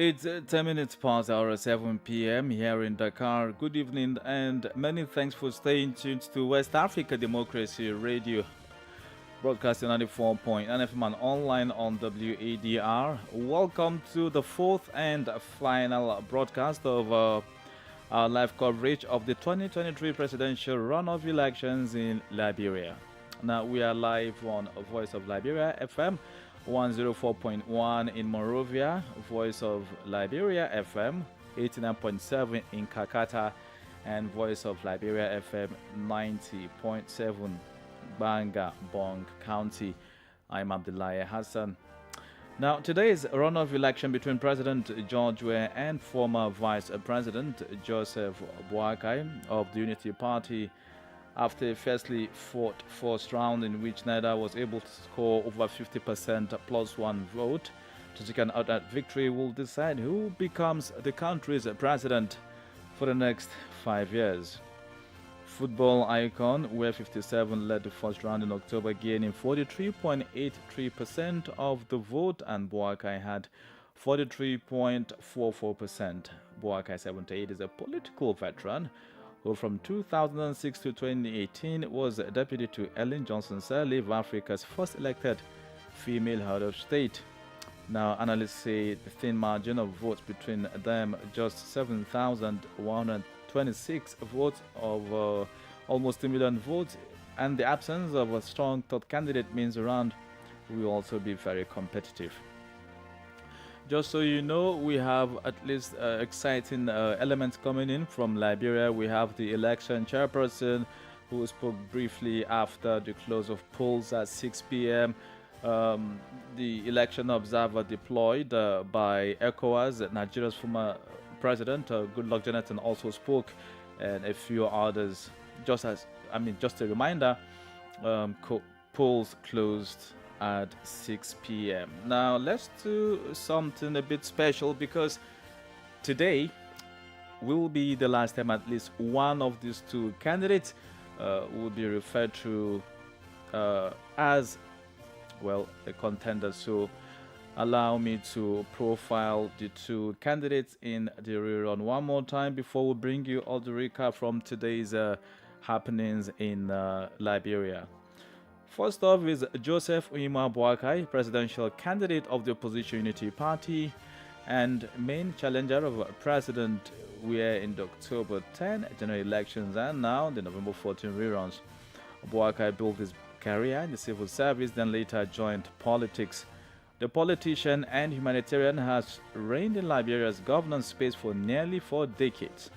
It's 10 minutes past hour 7 p.m. here in Dakar. Good evening and many thanks for staying tuned to West Africa Democracy Radio, broadcasting 94.9 FM and online on WADR. Welcome to the fourth and final broadcast of our live coverage of the 2023 presidential runoff elections in Liberia. Now we are live on Voice of Liberia FM 104.1 in Monrovia, Voice of Liberia FM 89.7 in Kakata, and Voice of Liberia FM 90.7 Banga, Bong County. I'm Abdullahi Hassan. Now, today's runoff election between President George Weah and former Vice President Joseph Boakai of the Unity Party, after a fiercely fought first round in which neither was able to score over 50% plus one vote to take an outright victory, will decide who becomes the country's president for the next 5 years. Football icon Weah 57 led the first round in October, gaining 43.83% of the vote, and Boakai had 43.44%. Boakai 78 is a political veteran who from 2006 to 2018 was deputy to Ellen Johnson Sirleaf, Africa's first elected female head of state. Now, analysts say the thin margin of votes between them, just 7,126 votes of almost 2 million votes, and the absence of a strong third candidate means the round will also be very competitive. Just so you know, we have at least exciting elements coming in from Liberia. We have the election chairperson who spoke briefly after the close of polls at 6 p.m. The election observer deployed by ECOWAS, Nigeria's former president, Goodluck Jonathan, also spoke, and a few others. Just a reminder, polls closed at 6 p.m. Now let's do something a bit special, because today will be the last time at least one of these two candidates will be referred to as, well, a contender. So allow me to profile the two candidates in the rerun one more time before we bring you all the recap from today's happenings in Liberia. First off is Joseph Boakai, presidential candidate of the opposition Unity Party and main challenger of President Weah in the October 10 general elections and now the November 14 reruns. Boakai built his career in the civil service, then later joined politics. The politician and humanitarian has reigned in Liberia's governance space for nearly 4 decades.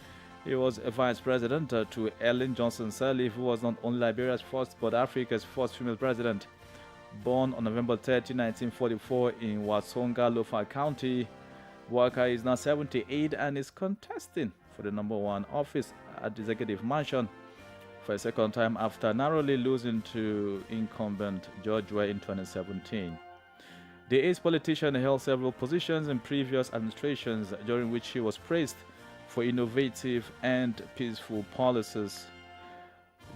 He was a vice president to Ellen Johnson Sirleaf, who was not only Liberia's first but Africa's first female president. Born on November 30, 1944 in Wasonga, Lofa County, Boakai is now 78 and is contesting for the #1 office at the Executive Mansion for a second time after narrowly losing to incumbent George Weah in 2017. The ace politician held several positions in previous administrations, during which he was praised for innovative and peaceful policies.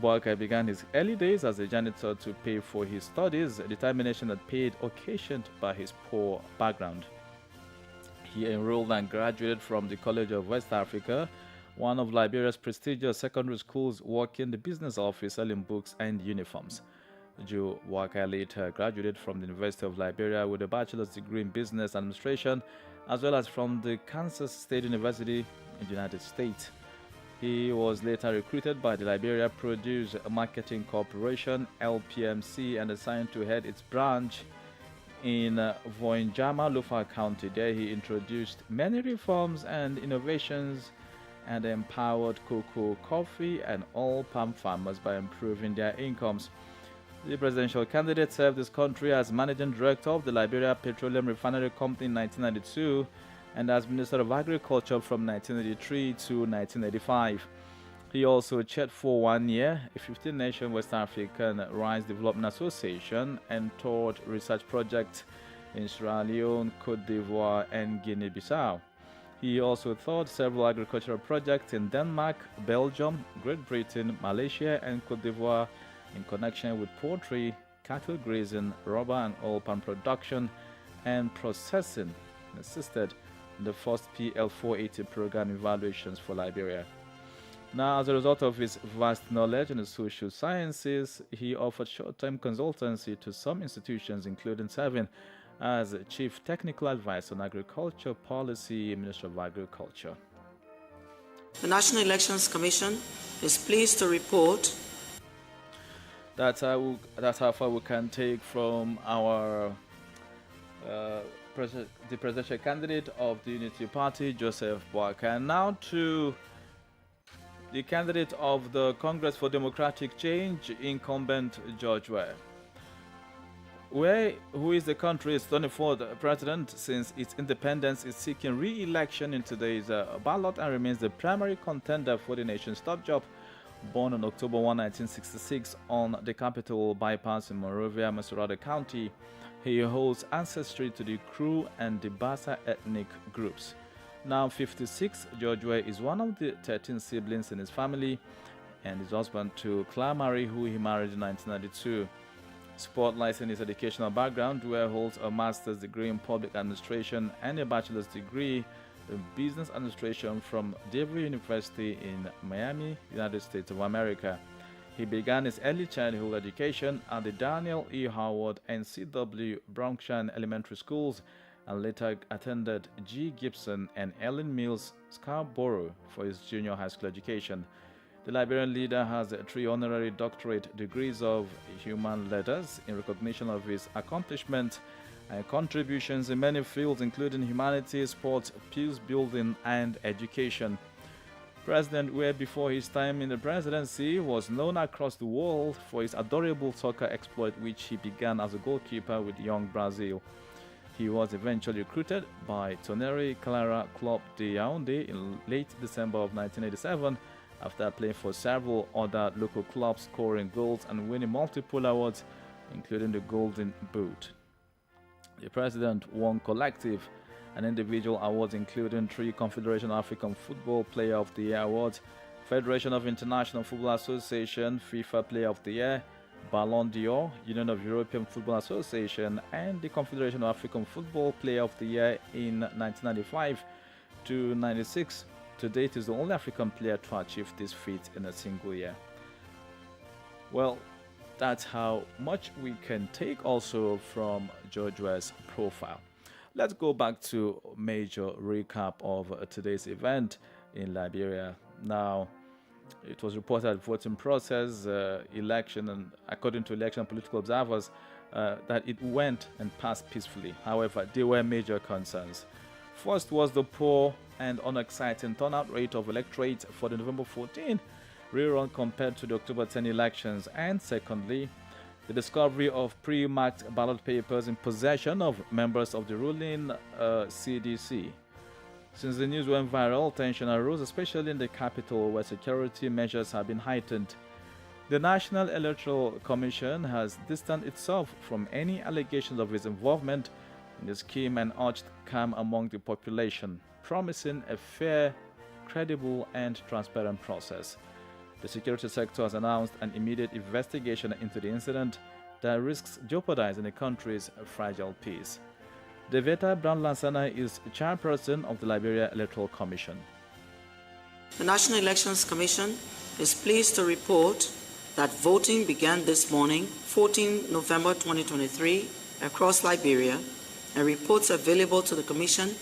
Boakai began his early days as a janitor to pay for his studies, a determination that paid occasioned by his poor background. He enrolled and graduated from the College of West Africa, one of Liberia's prestigious secondary schools, working the business office, selling books and uniforms. Joe Boakai later graduated from the University of Liberia with a bachelor's degree in business administration, as well as from the Kansas State University in the United States. He was later recruited by the Liberia Produce Marketing Corporation, LPMC, and assigned to head its branch in Voinjama, Lofa County. There he introduced many reforms and innovations and empowered cocoa, coffee, and oil palm farmers by improving their incomes. The presidential candidate served his country as managing director of the Liberia Petroleum Refinery Company in 1992 and as Minister of Agriculture from 1983 to 1985. He also chaired for 1 year a 15-nation West African Rice Development Association and taught research projects in Sierra Leone, Cote d'Ivoire, and Guinea-Bissau. He also taught several agricultural projects in Denmark, Belgium, Great Britain, Malaysia, and Cote d'Ivoire in connection with poultry, cattle grazing, rubber and oil palm production, and processing, and assisted in the first PL 480 program evaluations for Liberia. Now, as a result of his vast knowledge in the social sciences, he offered short-term consultancy to some institutions, including serving as Chief Technical Advisor on Agriculture Policy, Minister of Agriculture. The National Elections Commission is pleased to report that's how far we can take from our the presidential candidate of the Unity Party, Joseph Boakai. And now to the candidate of the Congress for Democratic Change, incumbent George Weah, who is the country's 24th president since its independence, is seeking re-election in today's ballot and remains the primary contender for the nation's top job. Born on October 1, 1966 on the Capitol Bypass in Monrovia, Missouri County, he holds ancestry to the Kru and the Bassa ethnic groups. Now 56, George Weah is one of the 13 siblings in his family and is husband to Claire Marie, who he married in 1992. Spotlighting his educational background, Weah holds a master's degree in public administration and a bachelor's degree in business administration from DeVry University in Miami, United States of America. He began his early childhood education at the Daniel E. Howard and C.W. Bronkshan Elementary Schools and later attended G. Gibson and Ellen Mills Scarborough for his junior high school education. The Liberian leader has 3 honorary doctorate degrees of human letters in recognition of his accomplishments and contributions in many fields, including humanities, sports, peace building, and education. President Weah, before his time in the presidency, was known across the world for his adorable soccer exploit, which he began as a goalkeeper with young Brazil. He was eventually recruited by Tonnerre Clara Club de Yaoundé in late December of 1987 after playing for several other local clubs, scoring goals and winning multiple awards, including the Golden Boot. The president won collective and individual awards, including 3 Confederation African Football Player of the Year awards, Federation of International Football Association FIFA Player of the Year, Ballon d'Or, Union of European Football Association, and the Confederation of African Football Player of the Year in 1995 to 96. To date, is the only African player to achieve this feat in a single year. Well, that's how much we can take also from George Weah's profile. Let's go back to a major recap of today's event in Liberia. Now, it was reported voting process, election, and according to election political observers, that it went and passed peacefully. However, there were major concerns. First was the poor and unexciting turnout rate of electorate for the November 14 rerun compared to the October 10 elections. And secondly, the discovery of pre-marked ballot papers in possession of members of the ruling CDC. Since the news went viral, tension arose, especially in the capital, where security measures have been heightened. The National Electoral Commission has distanced itself from any allegations of its involvement in the scheme and urged calm among the population, promising a fair, credible, and transparent process. The security sector has announced an immediate investigation into the incident that risks jeopardizing the country's fragile peace. Deveta Brown-Lansana is chairperson of the Liberia Electoral Commission. The National Elections Commission is pleased to report that voting began this morning, 14 November 2023, across Liberia, and reports available to the Commission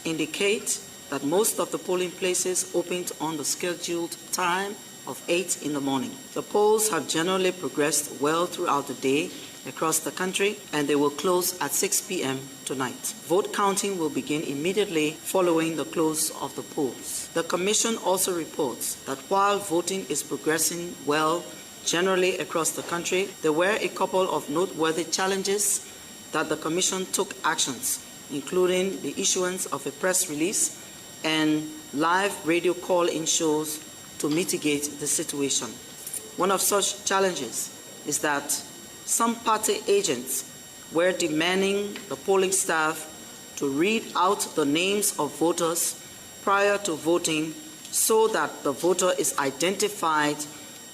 indicate that most of the polling places opened on the scheduled time of 8 in the morning. The polls have generally progressed well throughout the day across the country, and they will close at 6 p.m. tonight. Vote counting will begin immediately following the close of the polls. The Commission also reports that while voting is progressing well generally across the country, there were a couple of noteworthy challenges that the Commission took actions, including the issuance of a press release and live radio call-in shows to mitigate the situation. One of such challenges is that some party agents were demanding the polling staff to read out the names of voters prior to voting so that the voter is identified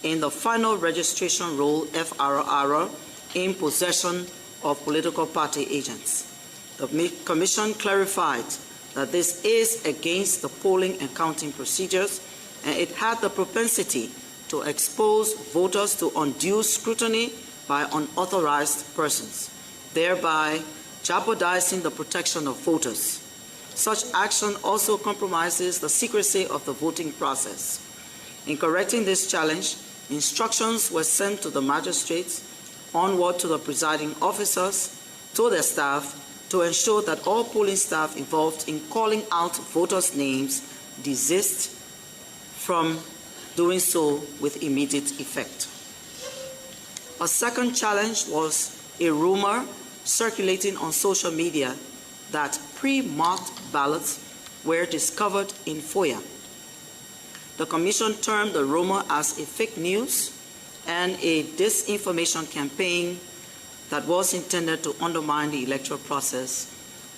in the final registration roll, FRR, in possession of political party agents. The Commission clarified that this is against the polling and counting procedures, and it had the propensity to expose voters to undue scrutiny by unauthorized persons, thereby jeopardizing the protection of voters. Such action also compromises the secrecy of the voting process. In correcting this challenge, instructions were sent to the magistrates, onward to the presiding officers, to their staff, to ensure that all polling staff involved in calling out voters' names desist from doing so with immediate effect. A second challenge was a rumor circulating on social media that pre-marked ballots were discovered in FOIA. The Commission termed the rumor as a fake news and a disinformation campaign that was intended to undermine the electoral process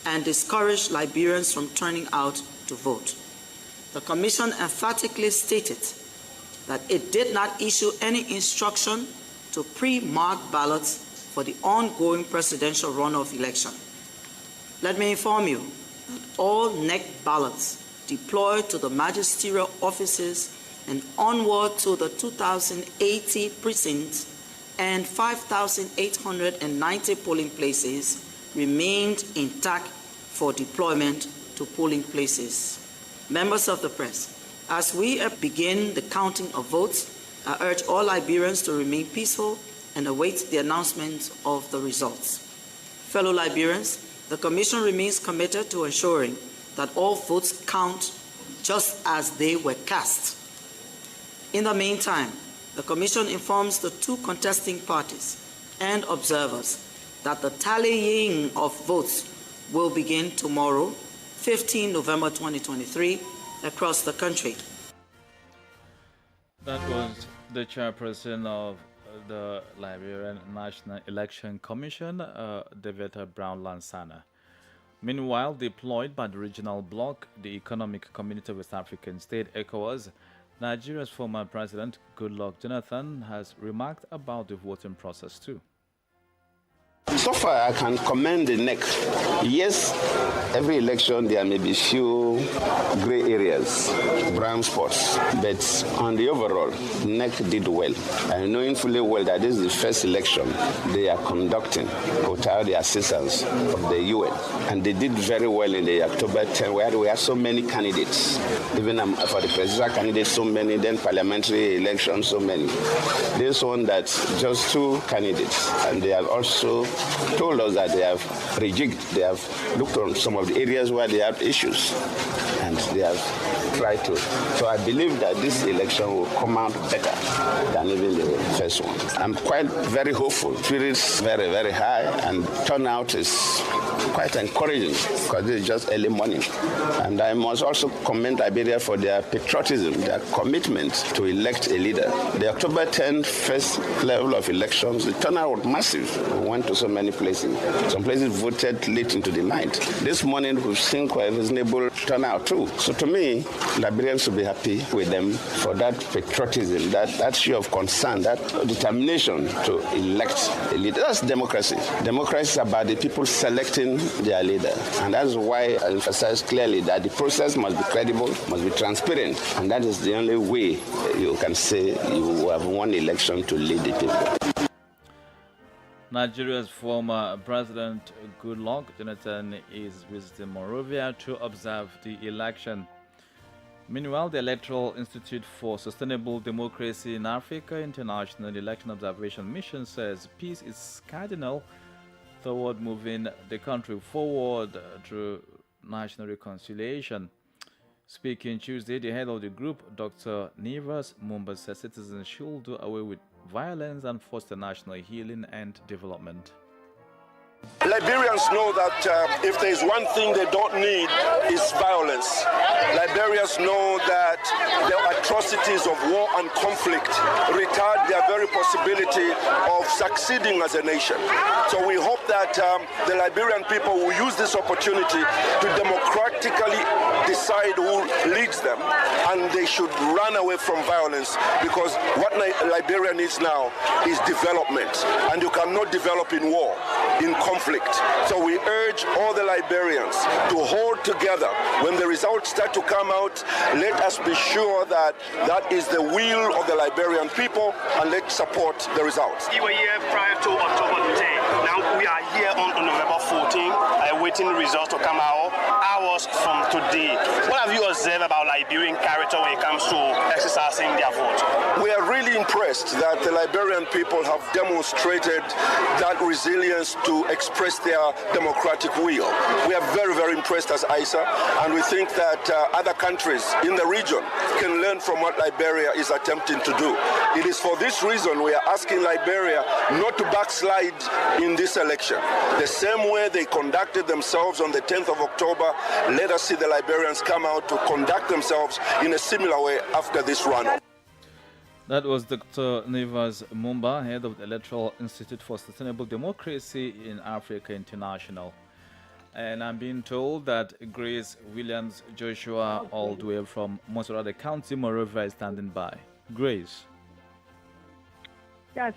and discourage Liberians from turning out to vote. The Commission emphatically stated that it did not issue any instruction to pre-mark ballots for the ongoing presidential runoff election. Let me inform you that all NEC ballots deployed to the magisterial offices and onward to the 2,080 precincts and 5,890 polling places remained intact for deployment to polling places. Members of the press, as we begin the counting of votes, I urge all Liberians to remain peaceful and await the announcement of the results. Fellow Liberians, the Commission remains committed to ensuring that all votes count just as they were cast. In the meantime, the Commission informs the two contesting parties and observers that the tallying of votes will begin tomorrow, 15 November 2023, across the country. That was the chairperson of the Liberian National Election Commission, Deveta Brown-Lansana. Meanwhile, deployed by the regional bloc, the Economic Community of West African State, ECOWAS, Nigeria's former president, Goodluck Jonathan, has remarked about the voting process too. So far, I can commend the NEC. Yes, every election there may be few gray areas, brown spots, but on the overall, NEC did well. And knowing fully well that this is the first election they are conducting without the assistance of the UN. And they did very well in the October 10, where we had so many candidates. Even for the presidential candidates, so many, then parliamentary elections, so many. This one that's just two candidates, and they have also told us that they have rejigged, they have looked on some of the areas where they have issues, and they have tried to. So I believe that this election will come out better than even the first one. I'm quite very hopeful. Spirit is very, very high, and turnout is quite encouraging because this is just early morning. And I must also commend Liberia for their patriotism, their commitment to elect a leader. The October 10th first level of elections, the turnout was massive. We went to so many places. Some places voted late into the night. This morning we've seen quite a reasonable turnout too. So to me, Liberians should be happy with them for that patriotism, that show of concern, that determination to elect a leader. That's democracy. Democracy is about the people selecting their leader. And that's why I emphasize clearly that the process must be credible, must be transparent. And that is the only way you can say you have won election to lead the people. Nigeria's former president, Goodluck Jonathan, is visiting Monrovia to observe the election. Meanwhile, the Electoral Institute for Sustainable Democracy in Africa International Election Observation Mission says peace is cardinal toward moving the country forward through national reconciliation. Speaking Tuesday, the head of the group, Dr. Nivas Mumba, says citizens should do away with violence and foster national healing and development. Liberians know that if there is one thing they don't need, is violence. Liberians know that the atrocities of war and conflict retard their very possibility of succeeding as a nation. So we hope that the Liberian people will use this opportunity to democratically decide who leads them, and they should run away from violence, because what Liberia needs now is development, and you cannot develop in war. in conflict. So we urge all the Liberians to hold together. When the results start to come out, let us be sure that that is the will of the Liberian people, and let's support the results. You were here prior to October 10. Now we are here on November 14, awaiting the results to come out hours from today. What have you observed about Liberian character when it comes to exercising their vote? We are really impressed that the Liberian people have demonstrated that resilience to express their democratic will. We are very, very impressed as ISA, and we think that other countries in the region can learn from what Liberia is attempting to do. It is for this reason we are asking Liberia not to backslide in this election. The same way they conducted themselves on the 10th of October, let us see the Liberians come out to conduct themselves in a similar way after this runoff. That was Dr. Nevas Mumba, head of the Electoral Institute for Sustainable Democracy in Africa International. And I'm being told that Grace Williams Joshua, all the way from Monserrate County, Moreover, is standing by. Grace. Yes.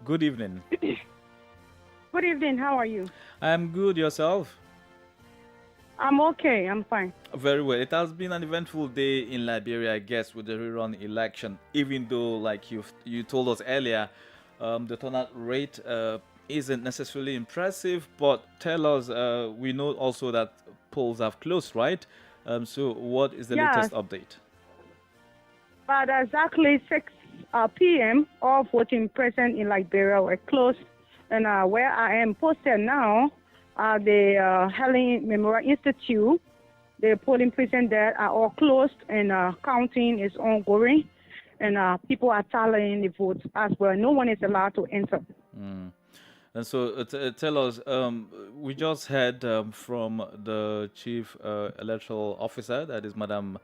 Good evening. Good evening. How are you? I'm good. Yourself? I'm okay. I'm fine. Very well. It has been an eventful day in Liberia, I guess, with the rerun election. Even though, like you told us earlier, the turnout rate isn't necessarily impressive. But tell us, we know also that polls have closed, right? So what is the latest update? But exactly 6 p.m., all voting present in Liberia were closed. And where I am posted now, the Helen Memorial Institute, the polling precinct there are all closed, and counting is ongoing, and people are tallying the votes as well. No one is allowed to enter. And so tell us, we just heard from the chief electoral officer, that is Madam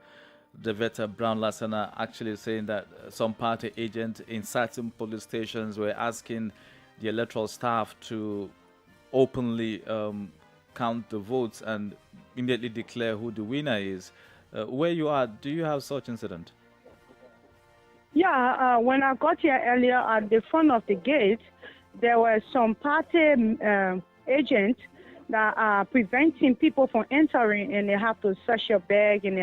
Deveta Brown-Lassana, actually saying that some party agents in certain police stations were asking the electoral staff to openly count the votes and immediately declare who the winner is. Where you are, do you have such incident? Yeah, when I got here earlier at the front of the gate, there were some party agents that are preventing people from entering, and they have to search your bag, and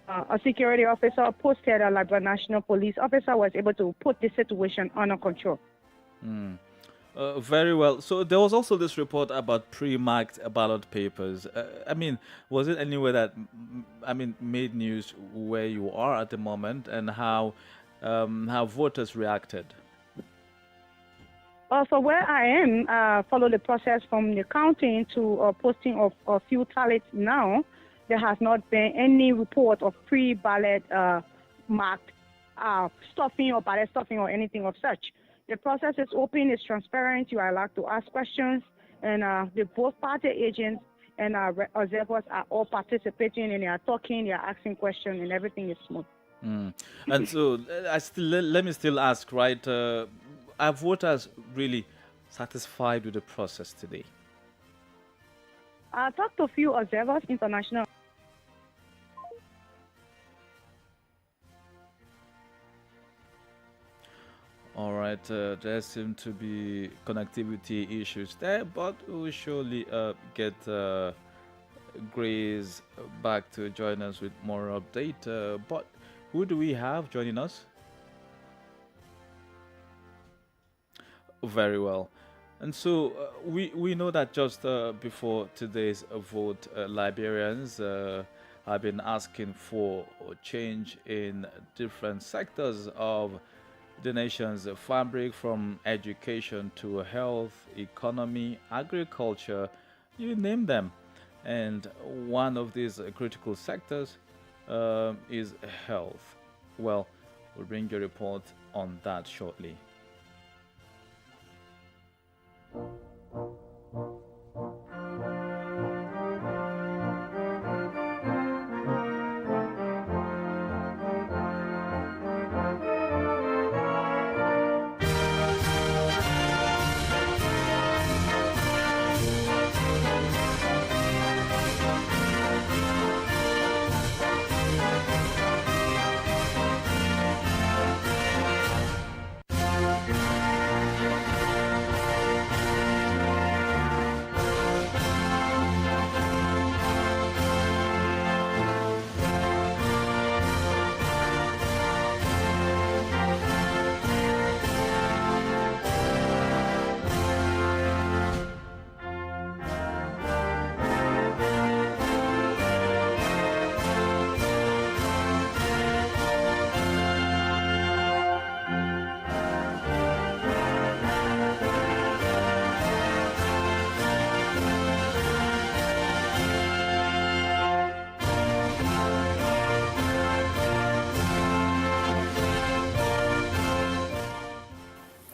a security officer posted, a Liberia National Police officer was able to put the situation under control. Very well. So there was also this report about pre-marked ballot papers. Was it anywhere that, made news where you are at the moment, and how voters reacted? So where I am, follow the process from the counting to posting of a few tallies now. There has not been any report of pre-ballot marked stuffing or ballot stuffing or anything of such. The process is open, it's transparent, you are allowed to ask questions, and the both party agents and observers are all participating, and they are talking, they are asking questions, and everything is smooth. And so let me still ask, right, are voters really satisfied with the process today? I talked to a few observers, international. All right, there seem to be connectivity issues there, but we'll surely get Grace back to join us with more update. But who do we have joining us? Very well. And so we know that just before today's vote, Liberians have been asking for a change in different sectors of the nation's fabric, from education to health, economy, agriculture, you name them. And one of these critical sectors is health. Well, we'll bring you a report on that shortly.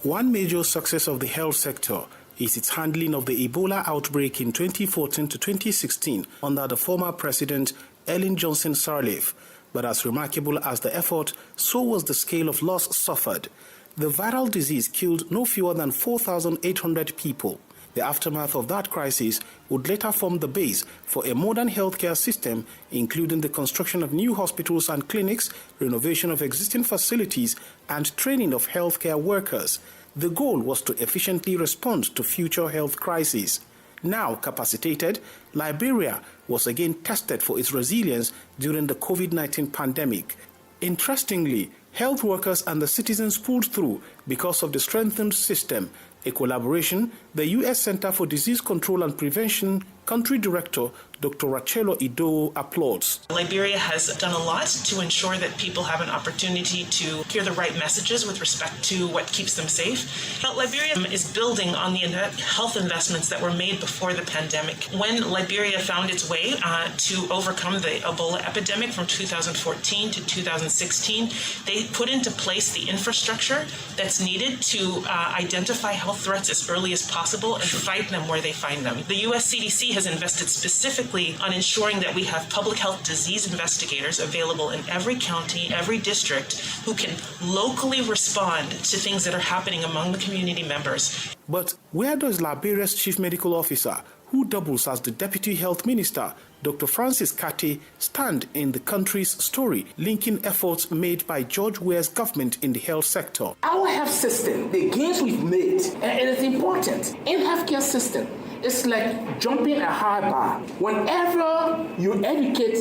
One major success of the health sector is its handling of the Ebola outbreak in 2014 to 2016 under the former President Ellen Johnson Sirleaf. But as remarkable as the effort, so was the scale of loss suffered. The viral disease killed no fewer than 4,800 people. The aftermath of that crisis would later form the base for a modern healthcare system, including the construction of new hospitals and clinics, renovation of existing facilities, and training of healthcare workers. The goal was to efficiently respond to future health crises. Now capacitated, Liberia was again tested for its resilience during the COVID-19 pandemic. Interestingly, health workers and the citizens pulled through because of the strengthened system. A collaboration, the U.S. Center for Disease Control and Prevention Country Director Dr. Rachelo Ido applauds. Liberia has done a lot to ensure that people have an opportunity to hear the right messages with respect to what keeps them safe. But Liberia is building on the health investments that were made before the pandemic. When Liberia found its way to overcome the Ebola epidemic from 2014 to 2016, they put into place the infrastructure that's needed to identify health threats as early as possible and fight them where they find them. The U.S. CDC has invested specifically on ensuring that we have public health disease investigators available in every county, every district, who can locally respond to things that are happening among the community members. But where does Liberia's Chief Medical Officer, who doubles as the Deputy Health Minister, Dr. Francis Kate, stand in the country's story, linking efforts made by George Weah's government in the health sector? Our health system, the gains we've made, and it is important in healthcare system. It's like jumping a high bar. Whenever you educate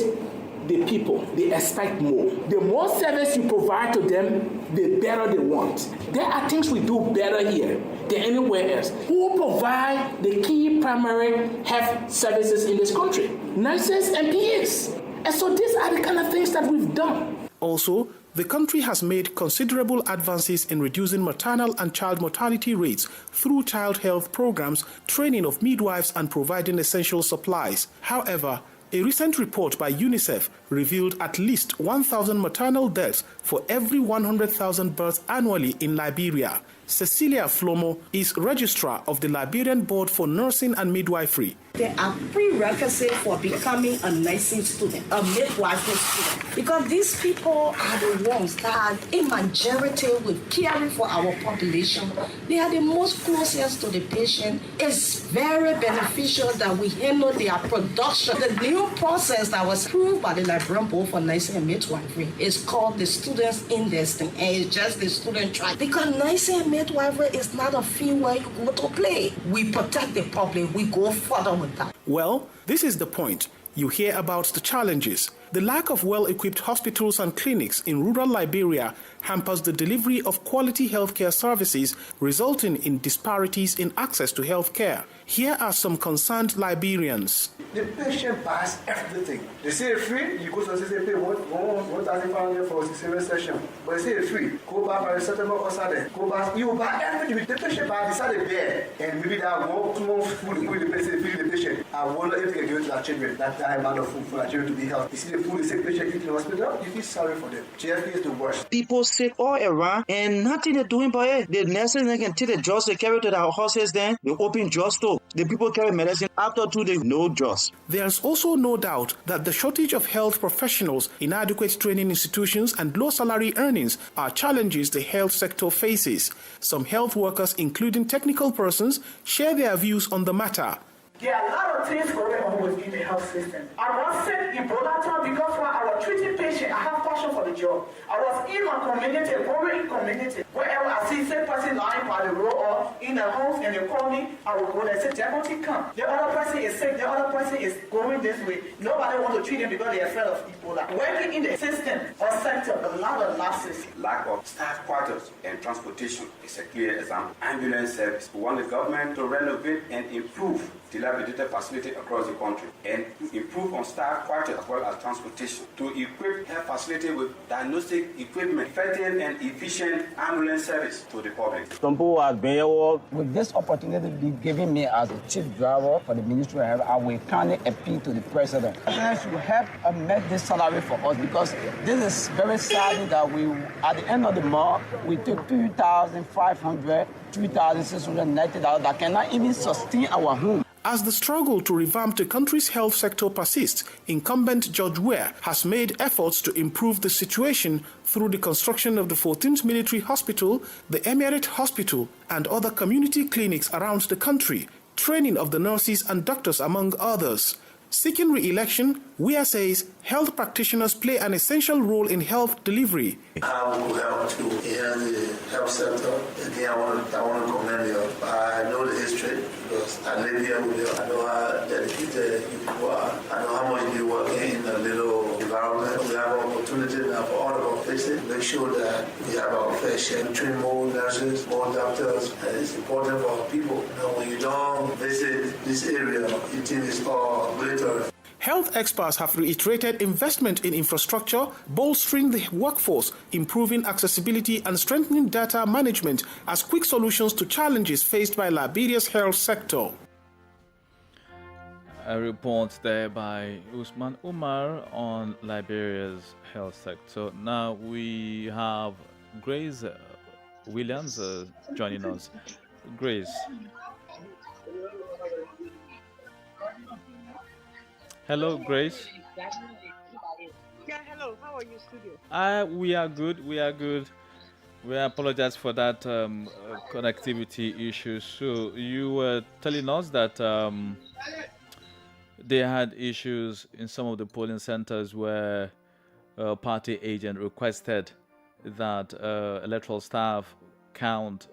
the people, they expect more. The more service you provide to them, the better they want. There are things we do better here than anywhere else. Who provide the key primary health services in this country? Nurses and PAs. And so these are the kind of things that we've done. Also, the country has made considerable advances in reducing maternal and child mortality rates through child health programs, training of midwives, and providing essential supplies. However, a recent report by UNICEF revealed at least 1,000 maternal deaths for every 100,000 births annually in Liberia. Cecilia Flomo is registrar of the Liberian Board for Nursing and Midwifery. There are prerequisites for becoming a nursing student, a midwifery student, because these people are the ones that are in majority with caring for our population. They are the most closest to the patient. It's very beneficial that we handle their production. The new process that was approved by the Liberian Board for Nursing and Midwifery is called the Students Indexing, and it's just the student track. Because nursing and midwifery is not a field where you go to play. We protect the public. We go further with that. Well, this is the point. You hear about the challenges. The lack of well-equipped hospitals and clinics in rural Liberia hampers the delivery of quality healthcare services, resulting in disparities in access to healthcare. Here are some concerned Liberians. The patient buys everything. They say it's free, you go to the pay 1,500 for a serious session. But they say it's free. Go buy paracetamol or something. Go buy, you buy everything. The patient buys beside the bed. And maybe that 1 month food with the patient, feed the patient. I wonder if they can give it to our children. That amount of food for our children to be healthy. You see the food the sick patient eat in the hospital, you feel sorry for them. GFP is the worst. People sick all around and nothing they're doing about it. The nurses they can take the drugs they carry to their houses, then they open drugs too. The people carry medicine after 2 days, no drugs. There's also no doubt that the shortage of health professionals, inadequate training institutions, and low salary earnings are challenges the health sector faces. Some health workers, including technical persons, share their views on the matter. There are a lot of things going on within the health system. I was sent Ebola time because when I was treating patients, I have passion for the job. I was in my community, growing community. Wherever I see the person lying by the road or in the house and they call me, I will go and say, Jaboti, come. The other person is sick, the other person is going this way. Nobody wants to treat them because they are afraid of Ebola. Working in the system or sector, a lot of lapses. Lack of staff quarters and transportation is a clear example. Ambulance service. We want the government to renovate and improve dilapidated facilities across the country, and to improve on staff quarters as well as transportation, to equip health facilities with diagnostic equipment, effective and efficient ambulance service to the public. Some people have been here. With this opportunity be given me as a chief driver for the Ministry of Health, I will kindly appeal to the President. The President should help make this salary for us, because this is very sad that we, at the end of the month, we take $2,500, $3,690 that cannot even sustain our home. As the struggle to revamp the country's health sector persists, incumbent George Weah has made efforts to improve the situation through the construction of the 14th Military Hospital, the Emirate Hospital, and other community clinics around the country, training of the nurses and doctors, among others. Seeking re-election, Weah says health practitioners play an essential role in health delivery. How we help to enhance the health sector. Again, I want to commend you. I know the history because I live here with you. I know how dedicated you people are. I know how much you work in a little environment. We have an opportunity now for all of our places. Make sure that we have our fair share. We train more nurses, more doctors. And it's important for our people. You know, when you don't visit this area, you think it's all glitter. Health experts have reiterated investment in infrastructure, bolstering the workforce, improving accessibility and strengthening data management as quick solutions to challenges faced by Liberia's health sector. A report there by Usman Umar on Liberia's health sector. Now we have Grace Williams joining us. Grace. Hello, Grace. Yeah, hello. How are you, studio? We are good. We are good. We apologize for that connectivity issue. So you were telling us that they had issues in some of the polling centers where party agent requested that electoral staff count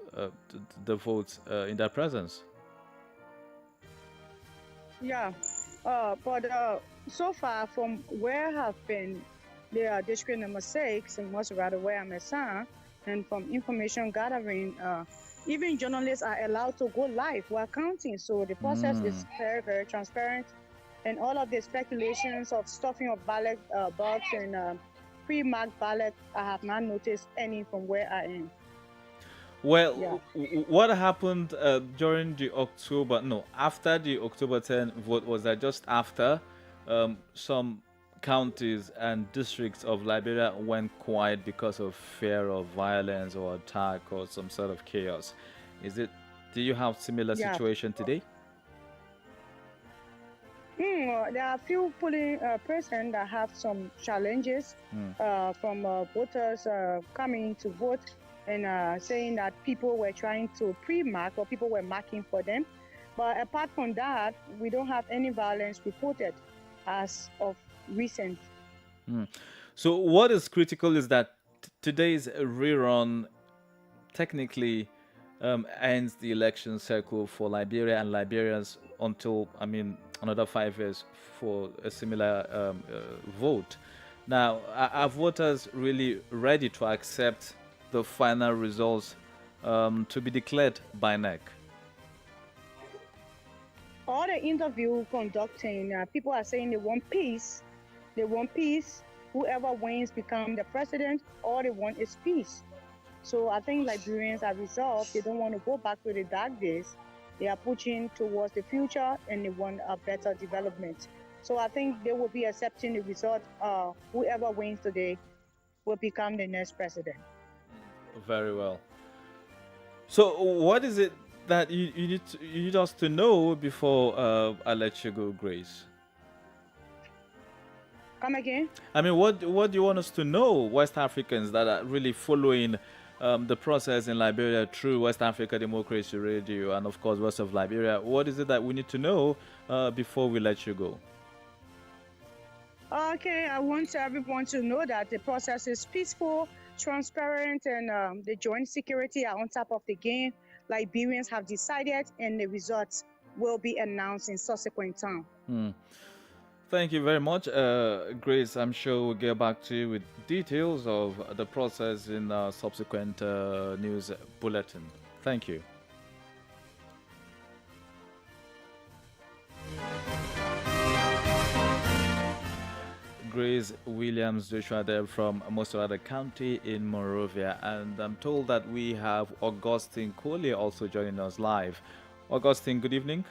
the votes in their presence. Yeah. But so far, from where I have been, the district number 6, and most rather where I'm assigned, and from information gathering, even journalists are allowed to go live while counting. So the process is very, very transparent. And all of the speculations of stuffing of ballot box and pre-marked ballot, I have not noticed any from where I am. Well, what happened during the after the October 10 vote was that just after some counties and districts of Liberia went quiet because of fear of violence or attack or some sort of chaos. Do you have similar situation today? There are a few polling persons that have some challenges from voters coming to vote and saying that people were trying to pre-mark or people were marking for them. But apart from that, we don't have any violence reported as of recent. So what is critical is that today's rerun technically ends the election cycle for Liberia and Liberians until, another 5 years for a similar vote. Now, are voters really ready to accept the final results to be declared by NEC? All the interview conducting, people are saying they want peace. They want peace. Whoever wins become the president. All they want is peace. So I think Liberians are resolved. They don't want to go back to the dark days. They are pushing towards the future and they want a better development. So I think they will be accepting the result. Whoever wins today will become the next president. Very well. So what is it that you need us to know before I let you go, Grace? Come again? What do you want us to know, West Africans that are really following the process in Liberia through West Africa Democracy Radio and of course West of Liberia? What is it that we need to know before we let you go? Okay, I want everyone to know that the process is peaceful, transparent, and the joint security are on top of the game. Liberians have decided and the results will be announced in subsequent time. Thank you very much, Grace. I'm sure we'll get back to you with details of the process in subsequent news bulletin. Thank you. Grace Williams Joshua there from Mosorada County in Monrovia, and I'm told that we have Augustine Coley also joining us live. Augustine, good evening.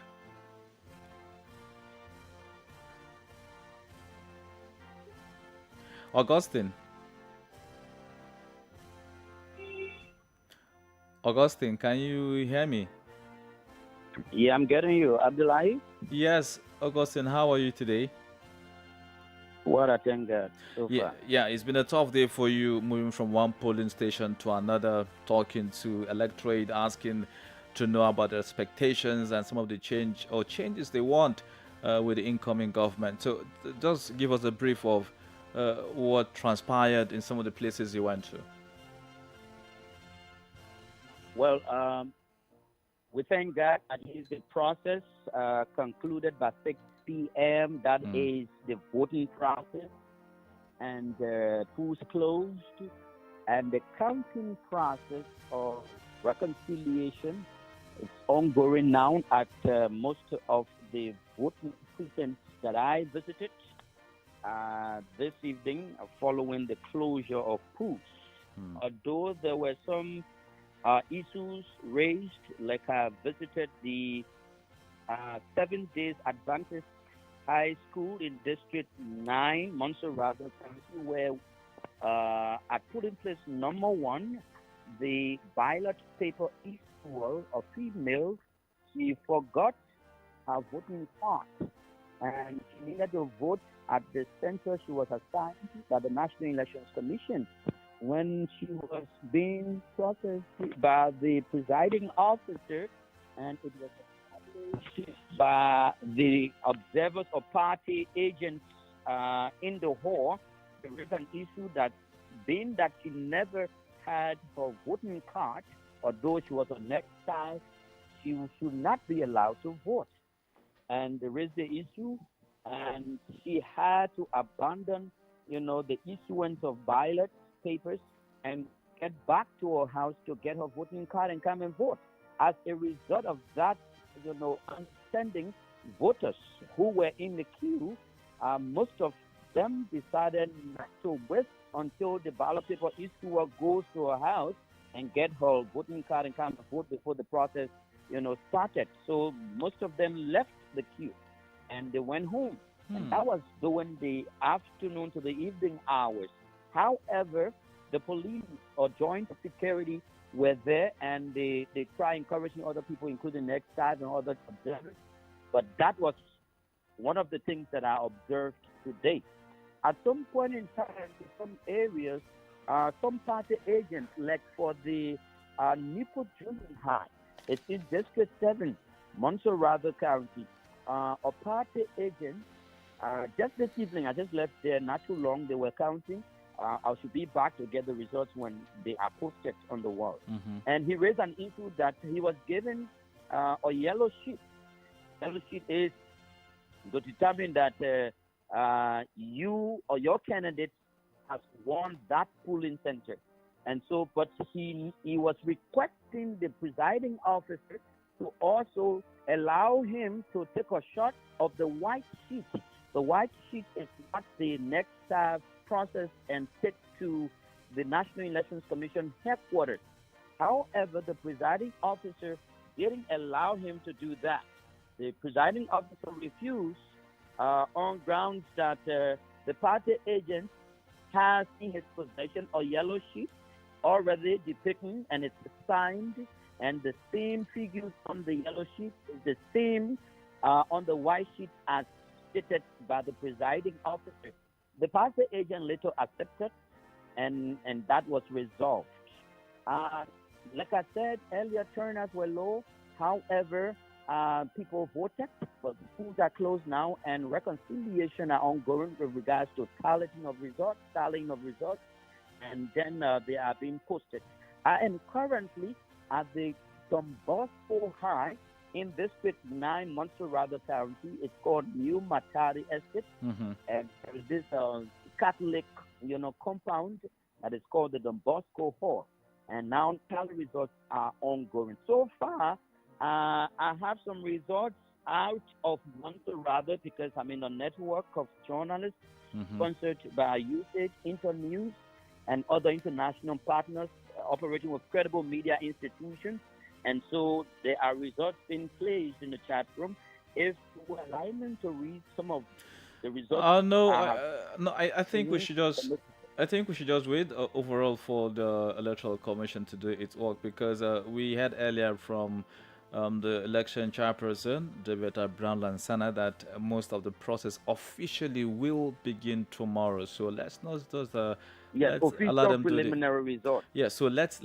Augustine. Augustine, can you hear me? Yeah, I'm getting you. Abdullahi? Yes, Augustine, how are you today? What I thank God so far. Yeah, it's been a tough day for you, moving from one polling station to another, talking to electorate, asking to know about their expectations and some of the changes they want with the incoming government. So just give us a brief of what transpired in some of the places you went to. Well, we thank God that the process concluded by 6 p.m. That is the voting process, and polls closed, and the counting process of reconciliation is ongoing now at most of the voting precincts that I visited this evening following the closure of polls. Although there were some issues raised, like I visited the 7 days Adventist High School in District 9, Montserrat County, where at polling place number 1, the ballot paper equal a female, she forgot her voting card and she needed to vote at the center she was assigned by the National Elections Commission. When she was being processed by the presiding officer, and it was by the observers or party agents in the hall, there is an issue that being that she never had her voting card, although she was on next time, she should not be allowed to vote. And there is the issue, and she had to abandon, the issuance of ballot papers and get back to her house to get her voting card and come and vote. As a result of that, understanding, voters who were in the queue, most of them decided not to wait until the ballot paper issuer goes to her house and get her voting card and come and vote before the process, started. So most of them left the queue and they went home. And that was during the afternoon to the evening hours. However, the police or joint security were there and they try encouraging other people, including next side and other observers. But that was one of the things that I observed today. At some point in time, in some areas, some party agents, like for the Nipo Junior High, it's in District 7, Montserrat County, a party agent, just this evening, I just left there not too long, they were counting. I should be back to get the results when they are posted on the wall. And he raised an issue that he was given a yellow sheet. Yellow sheet is to determine that you or your candidate has won that polling center. And so, but he was requesting the presiding officer to also allow him to take a shot of the white sheet. The white sheet is what the next process and take to the National Elections Commission headquarters. However, the presiding officer didn't allow him to do that. The presiding officer refused on grounds that the party agent has in his possession a yellow sheet already depicting, and it's signed, and the same figures on the yellow sheet is the same on the white sheet as stated by the presiding officer. The party agent later accepted, and that was resolved. Like I said earlier, turnouts were low. However, people voted, but the schools are closed now, and reconciliation are ongoing with regards to tallying of results, and then they are being posted. I am currently at the Don Bosco High in District 9, Montserrat County. It's called New Matari Estate, and there is this Catholic, compound that is called the Don Bosco Hall. And now tally results are ongoing. So far, I have some results out of month rather, because I'm in a network of journalists sponsored by USAID, Internews, and other international partners operating with credible media institutions. And so there are results being placed in the chat room. If you would allow me to read some of the results. I think we should just. I think we should just wait overall for the Electoral Commission to do its work, because we had earlier from the election chairperson, David Brownland Sana, that most of the process officially will begin tomorrow. So let's not just yes, let's allow them preliminary result. Yeah, so let's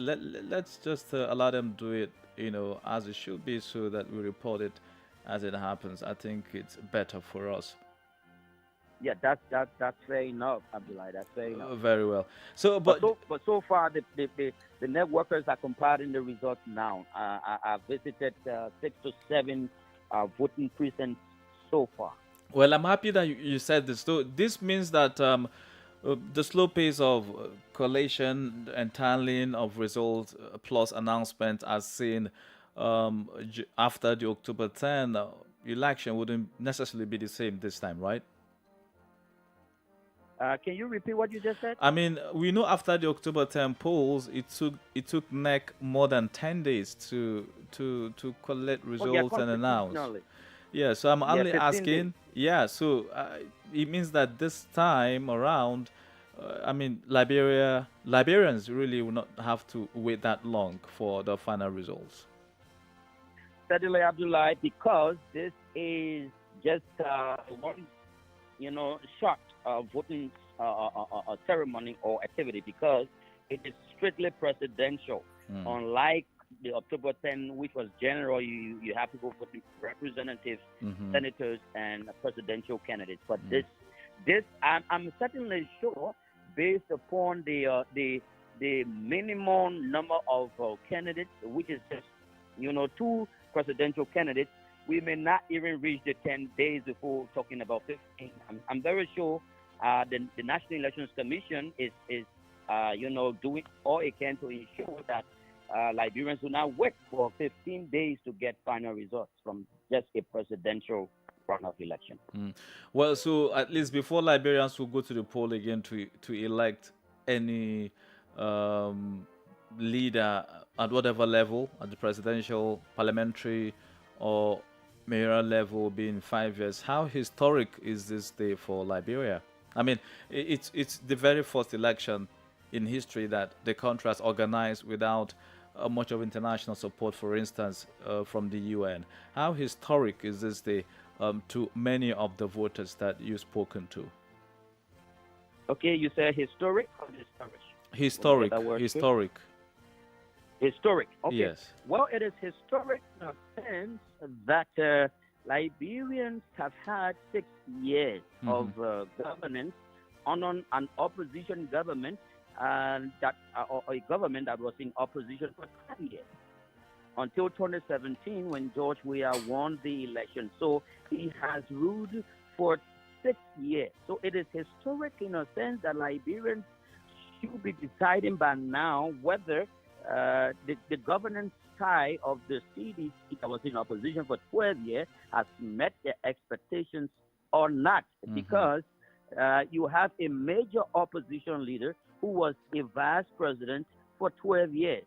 just allow them do it, as it should be, so that we report it as it happens. I think it's better for us. Yeah, that's fair enough, Abdullah. That's fair enough. Very well. So so far, the networkers are compiling the results now. I've visited 6 to 7 voting precincts so far. Well, I'm happy that you said this. So this means that the slow pace of collation and tallying of results plus announcement as seen after the October 10 election wouldn't necessarily be the same this time, right? Can you repeat what you just said? I mean, we know after the October 10 polls, it took NEC more than 10 days to collect results and announce. Yeah, so I'm only asking. Days. Yeah, so it means that this time around, Liberians really will not have to wait that long for the final results. Certainly, Abdullah, because this is just one, short voting ceremony or activity, because it is strictly presidential. Unlike the October 10, which was general, you have people voting representatives, senators, and presidential candidates. But this I'm certainly sure, based upon the minimum number of candidates, which is just 2 presidential candidates, we may not even reach the 10 days before talking about 15. I'm very sure the National Elections Commission is doing all it can to ensure that Liberians will not wait for 15 days to get final results from just a presidential runoff election. Well, so at least before Liberians will go to the poll again to elect any leader at whatever level, at the presidential, parliamentary, or mayoral level, being 5 years, how historic is this day for Liberia? I mean, it's the very first election in history that the country has organized without much of international support, for instance, from the UN. How historic is this day to many of the voters that you've spoken to? Okay, you say historic or historic? Historic. Historic. Okay. Yes. Well, it is historic in a sense that Liberians have had 6 years of governance on an opposition government, and that or a government that was in opposition for 10 years until 2017, when George Weah won the election. So he has ruled for 6 years. So it is historic in a sense that Liberians should be deciding by now whether the governance side of the CDC that was in opposition for 12 years has met their expectations or not, because you have a major opposition leader who was a vice president for 12 years.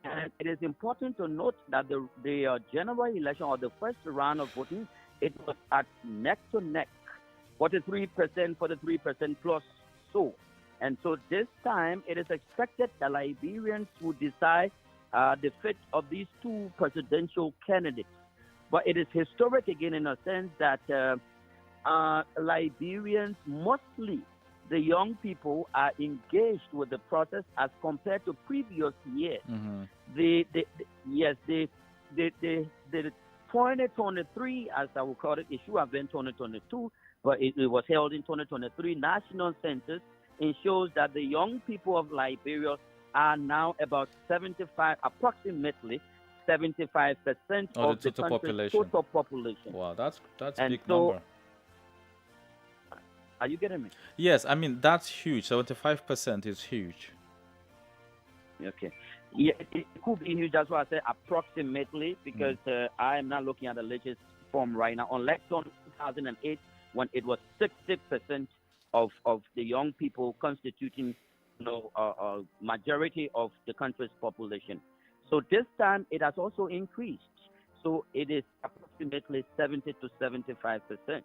And it is important to note that the general election, or the first round of voting, it was at neck to neck, 43% plus so. And so this time, it is expected that Liberians will decide the fate of these 2 presidential candidates. But it is historic again in a sense that Liberians, mostly the young people, are engaged with the process as compared to previous years. The 2023, as I will call it should have been 2022, but it was held in 2023 national census. It shows that the young people of Liberia are now about approximately 75% of the country's total population. Wow, that's and big so, number. Are you getting me? Yes, I mean, that's huge. 75% is huge. Okay. Yeah, it could be huge. That's why I said approximately, because I am not looking at the latest form right now. Unlike 2008, when it was 60% of the young people constituting, majority of the country's population. So this time it has also increased. So it is approximately 70 to 75%.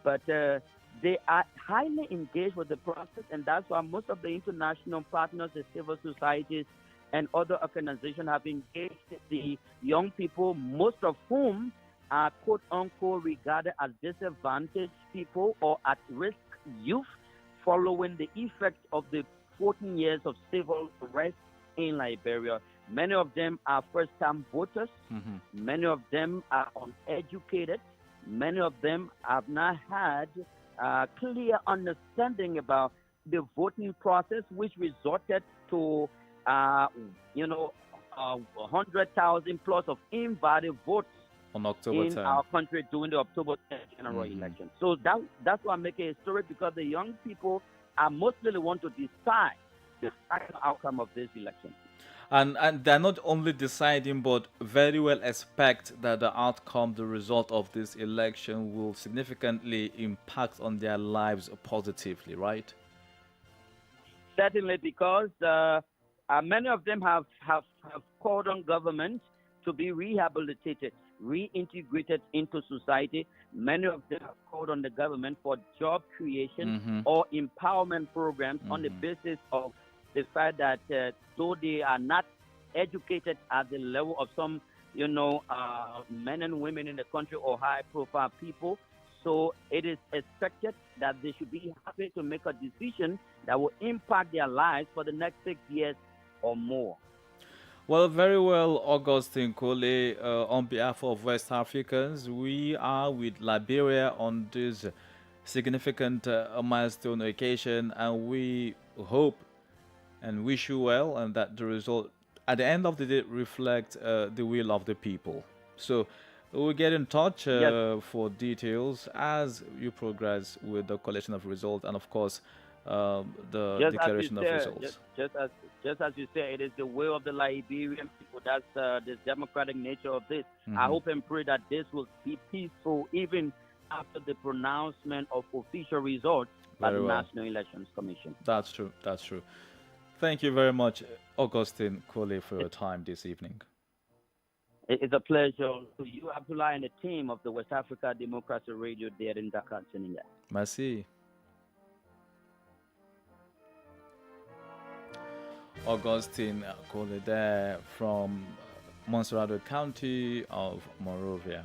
But they are highly engaged with the process, and that's why most of the international partners, the civil societies, and other organizations have engaged the young people, most of whom are quote-unquote regarded as disadvantaged people or at-risk youth, following the effects of the 14 years of civil unrest in Liberia. Many of them are first-time voters. Many of them are uneducated. Many of them have not had clear understanding about the voting process, which resulted to 100,000 plus of invalid votes on October in 10. our country during the October 10 general election. So that's why I make it historic, because the young people are mostly the one to decide the final outcome of this election. And they're not only deciding, but very well expect that the outcome, the result of this election will significantly impact on their lives positively, right? Certainly, because many of them have called on government to be rehabilitated, reintegrated into society. Many of them have called on the government for job creation or empowerment programs on the basis of the fact that though they are not educated at the level of some, men and women in the country or high-profile people, so it is expected that they should be happy to make a decision that will impact their lives for the next 6 years or more. Well, very well, Augustine Kole. On behalf of West Africans, we are with Liberia on this significant milestone occasion, and we hope and wish you well, and that the result at the end of the day reflect the will of the people. So we'll get in touch for details as you progress with the collection of results and, of course, the declaration of results. Just as you say, it is the will of the Liberian people. That's the democratic nature of this. I hope and pray that this will be peaceful even after the pronouncement of official results by the National Elections Commission. That's true. That's true. Thank you very much, Augustine Kole, for your time this evening. It's a pleasure to you, Abdullah, and the team of the West Africa Democracy Radio there in Dakar, Senegal. Merci. Augustine Kole there from Monserrado County of Monrovia.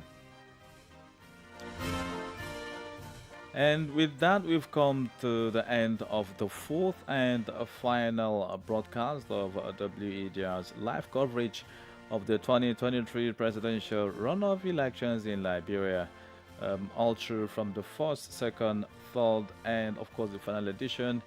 And with that, we've come to the end of the fourth and final broadcast of WADR's live coverage of the 2023 presidential runoff elections in Liberia. All through from the first, second, third, and of course the final edition.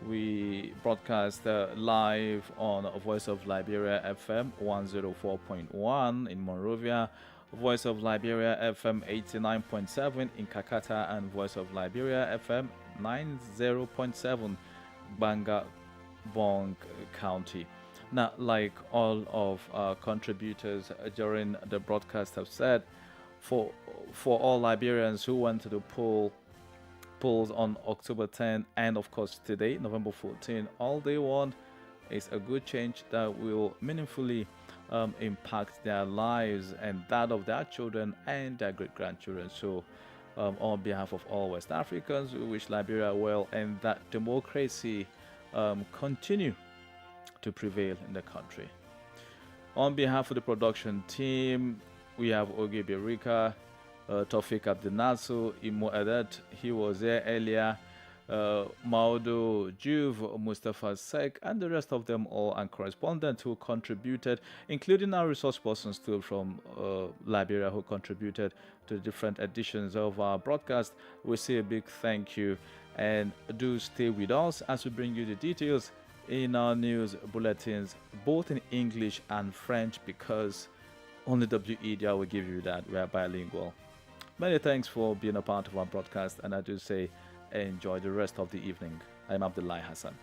We broadcast live on Voice of Liberia FM 104.1 in Monrovia, Voice of Liberia FM 89.7 in Kakata, and Voice of Liberia FM 90.7 Banga Bong County. Now, like all of our contributors during the broadcast have said, for all Liberians who went to the polls on October 10 and of course today, November 14, all they want is a good change that will meaningfully impact their lives and that of their children and their great-grandchildren. So on behalf of all West Africans, we wish Liberia well and that democracy continue to prevail in the country. On behalf of the production team, we have Oge Berika, Tofik Abdinasu, Imo Edet, he was there earlier, Maudo Juve, Mustafa Sek, and the rest of them all, and correspondents who contributed, including our resource persons too from Liberia who contributed to the different editions of our broadcast. We say a big thank you, and do stay with us as we bring you the details in our news bulletins, both in English and French, because only WADR will give you that. We are bilingual. Many thanks for being a part of our broadcast, and I do say enjoy the rest of the evening. I'm Abdullah Hassan.